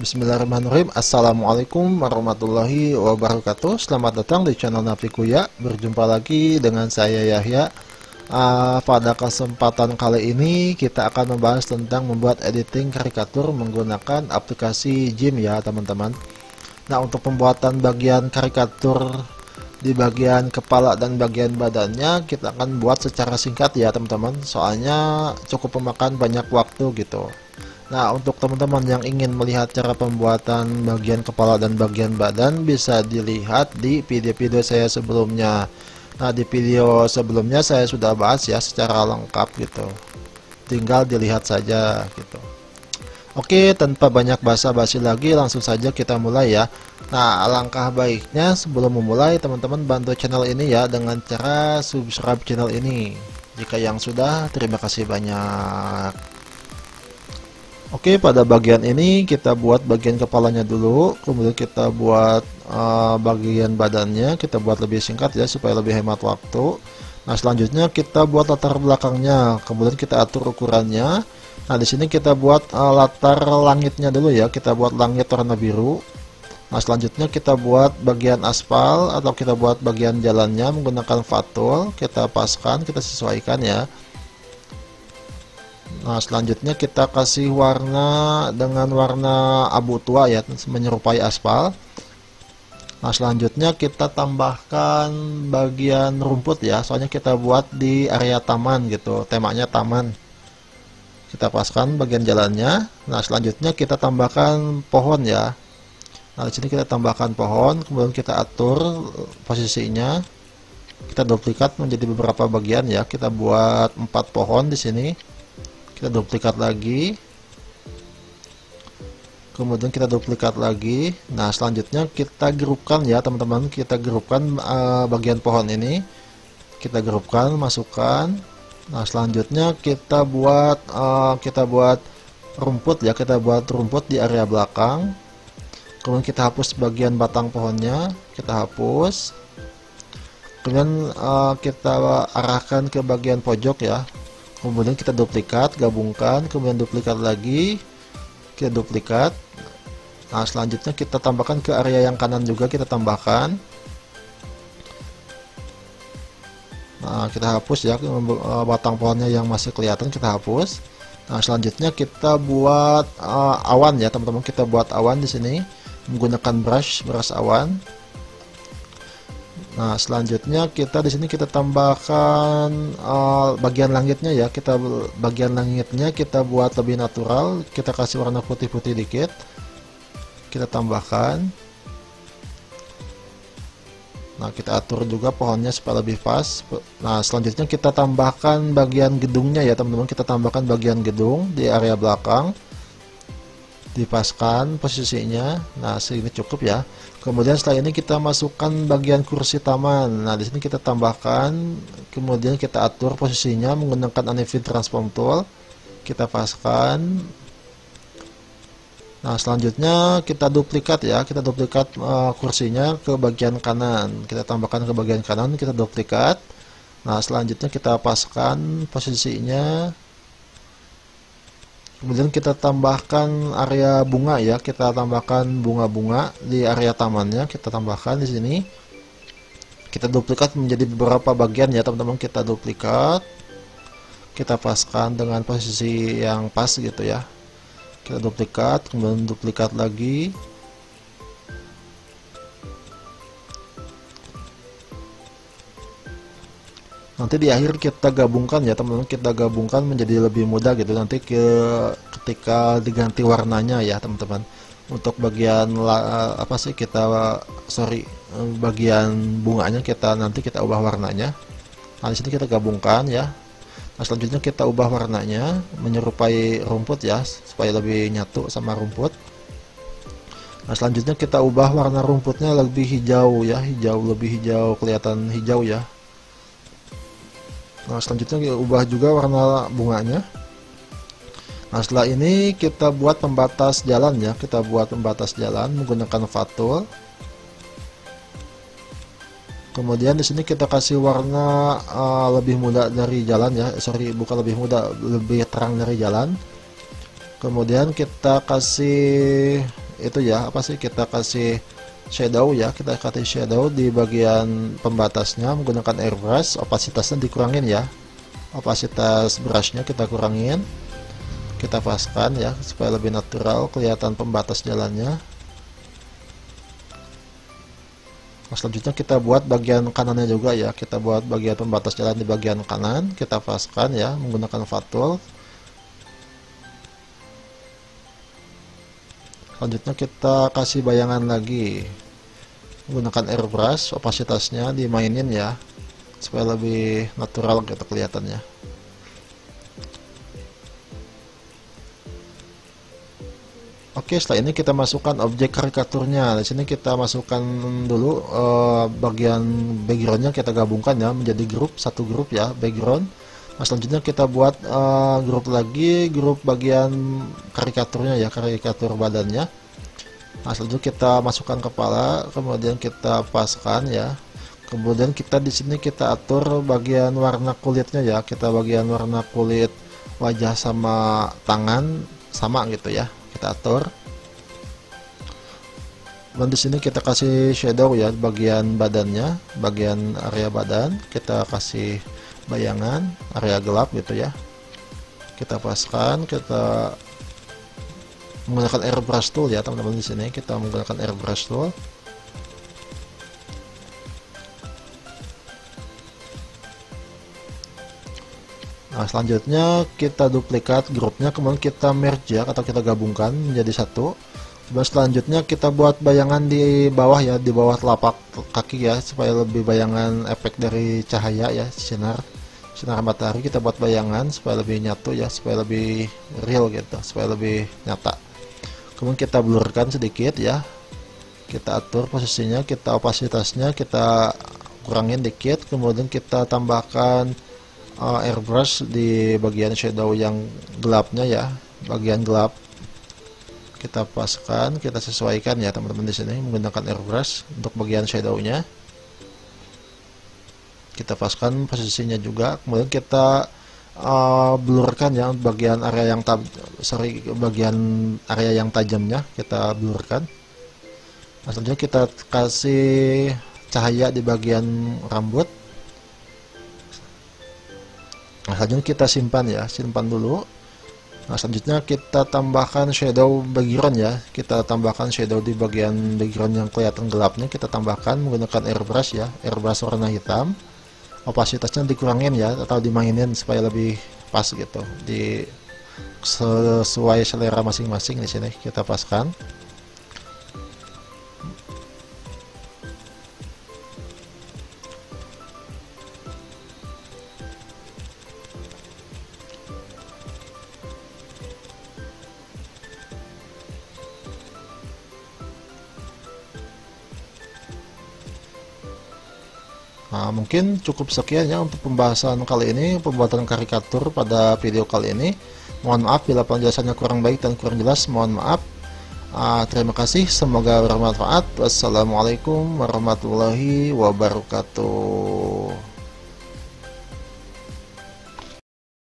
Bismillahirrahmanirrahim. Assalamualaikum warahmatullahi wabarakatuh. Selamat datang di channel Navikuya. Berjumpa lagi dengan saya Yahya. Pada kesempatan kali ini kita akan membahas tentang membuat editing karikatur menggunakan aplikasi Gym ya teman-teman. Nah, untuk pembuatan bagian karikatur di bagian kepala dan bagian badannya kita akan buat secara singkat ya teman-teman. Soalnya cukup memakan banyak waktu gitu. Nah, untuk teman-teman yang ingin melihat cara pembuatan bagian kepala dan bagian badan bisa dilihat di video-video saya sebelumnya. Nah, di video sebelumnya saya sudah bahas ya secara lengkap gitu. Tinggal dilihat saja gitu. Oke, tanpa banyak basa-basi lagi langsung saja kita mulai ya. Nah, alangkah baiknya sebelum memulai teman-teman bantu channel ini ya dengan cara subscribe channel ini. Jika yang sudah, terima kasih banyak. Oke, pada bagian ini kita buat bagian kepalanya dulu, kemudian kita buat bagian badannya, kita buat lebih singkat ya supaya lebih hemat waktu. Nah, selanjutnya kita buat latar belakangnya, kemudian kita atur ukurannya. Nah, di sini kita buat latar langitnya dulu ya, kita buat langit warna biru. Nah, selanjutnya kita buat bagian aspal atau kita buat bagian jalannya menggunakan fatul, kita paskan, kita sesuaikan ya. Nah, selanjutnya kita kasih warna dengan warna abu tua ya, menyerupai aspal. Nah, selanjutnya kita tambahkan bagian rumput ya, soalnya kita buat di area taman gitu, temanya taman. Kita paskan bagian jalannya. Nah, selanjutnya kita tambahkan pohon ya. Nah, di sini kita tambahkan pohon, kemudian kita atur posisinya. Kita duplikat menjadi beberapa bagian ya. Kita buat 4 pohon di sini. Kita duplikat lagi, kemudian kita duplikat lagi. Nah, selanjutnya kita grupkan ya teman-teman, kita grupkan bagian pohon ini, kita grupkan, masukkan. Nah, selanjutnya kita buat rumput ya, kita buat rumput di area belakang. Kemudian kita hapus bagian batang pohonnya, kita hapus. Kemudian kita arahkan ke bagian pojok ya. Kemudian kita duplikat, gabungkan, kemudian duplikat lagi, kita duplikat. Nah, selanjutnya kita tambahkan ke area yang kanan juga, kita tambahkan. Nah, kita hapus ya batang pohonnya yang masih kelihatan, kita hapus. Nah, selanjutnya kita buat awan ya teman-teman, kita buat awan di sini menggunakan brush awan. Nah, selanjutnya kita di sini kita tambahkan bagian langitnya ya. Bagian langitnya kita buat lebih natural. Kita kasih warna putih-putih dikit. Kita tambahkan. Nah, kita atur juga pohonnya supaya lebih pas. Nah, selanjutnya kita tambahkan bagian gedungnya ya, teman-teman. Kita tambahkan bagian gedung di area belakang. Dipaskan posisinya. Nah, segini cukup ya. Kemudian setelah ini kita masukkan bagian kursi taman. Nah, di sini kita tambahkan, kemudian kita atur posisinya menggunakan Uneven Transform Tool. Kita paskan. Nah, selanjutnya kita duplikat ya. Kita duplikat kursinya ke bagian kanan. Kita tambahkan ke bagian kanan, kita duplikat. Nah, selanjutnya kita paskan posisinya. Kemudian kita tambahkan area bunga ya, kita tambahkan bunga-bunga di area tamannya, kita tambahkan di sini. Kita duplikat menjadi beberapa bagian ya teman-teman, kita duplikat, kita paskan dengan posisi yang pas gitu ya. Kita duplikat, kemudian duplikat lagi. Nanti di akhir kita gabungkan ya teman-teman, kita gabungkan menjadi lebih mudah gitu nanti ketika diganti warnanya ya teman-teman. Untuk bagian bagian bunganya nanti kita ubah warnanya. Nah, di sini kita gabungkan ya. Nah, selanjutnya kita ubah warnanya menyerupai rumput ya supaya lebih nyatu sama rumput. Nah, selanjutnya kita ubah warna rumputnya lebih hijau ya, lebih hijau, kelihatan hijau ya. Nah, selanjutnya kita ubah juga warna bunganya. Nah, setelah ini kita buat pembatas jalan ya. Kita buat pembatas jalan menggunakan fatul. Kemudian di sini kita kasih warna lebih muda dari jalan ya. Bukan lebih muda, lebih terang dari jalan. Kemudian kita kasih itu ya, apa sih, kita kasih shadow ya, kita kasih shadow di bagian pembatasnya menggunakan airbrush. Opasitasnya dikurangin ya, opasitas brushnya kita kurangin, kita paskan ya supaya lebih natural kelihatan pembatas jalannya. Nah, selanjutnya kita buat bagian kanannya juga ya, kita buat bagian pembatas jalan di bagian kanan, kita paskan ya menggunakan fatul. Selanjutnya kita kasih bayangan lagi menggunakan airbrush, opasitasnya dimainin ya supaya lebih natural gitu kelihatannya. Oke, setelah ini kita masukkan objek karikaturnya. Di sini kita masukkan dulu bagian backgroundnya, kita gabungkan ya menjadi grup, satu grup ya background. Nah, selanjutnya kita buat grup lagi, grup bagian karikaturnya ya, karikatur badannya. Nah, selanjutnya kita masukkan kepala, kemudian kita paskan ya. Kemudian kita di sini kita atur bagian warna kulitnya ya, kita bagian warna kulit wajah sama tangan sama gitu ya, kita atur. Dan di sini kita kasih shadow ya bagian badannya, bagian area badan kita kasih bayangan area gelap gitu ya. Kita paskan, kita menggunakan airbrush tool ya teman-teman. Di sini kita menggunakan airbrush tool. Nah, selanjutnya kita duplikat grupnya, kemudian kita merge ya, atau kita gabungkan menjadi satu. Dan selanjutnya kita buat bayangan di bawah ya, di bawah telapak kaki ya, supaya lebih bayangan efek dari cahaya ya, sinar matahari. Kita buat bayangan supaya lebih nyatu ya, supaya lebih real gitu, supaya lebih nyata. Kemudian kita blurkan sedikit ya, kita atur posisinya, kita opasitasnya kita kurangin dikit, kemudian kita tambahkan airbrush di bagian shadow yang gelapnya ya, bagian gelap kita paskan, kita sesuaikan ya teman-teman. Di sini menggunakan airbrush untuk bagian shadownya, kita paskan posisinya juga, kemudian kita blurkan ya bagian area yang bagian area yang tajamnya kita blurkan. Nah, selanjutnya kita kasih cahaya di bagian rambut. Nah, selanjutnya kita simpan ya, simpan dulu. Nah, selanjutnya kita tambahkan shadow background ya, kita tambahkan shadow di bagian background yang kelihatan gelapnya, kita tambahkan menggunakan airbrush ya, airbrush warna hitam. Opasitasnya dikurangin ya, atau dimainin supaya lebih pas gitu, di sesuai selera masing-masing. Di sini kita paskan. Nah, mungkin cukup sekian ya untuk pembahasan kali ini, pembuatan karikatur pada video kali ini. Mohon maaf bila penjelasannya kurang baik dan kurang jelas, mohon maaf. Terima kasih, semoga bermanfaat. Wassalamualaikum warahmatullahi wabarakatuh.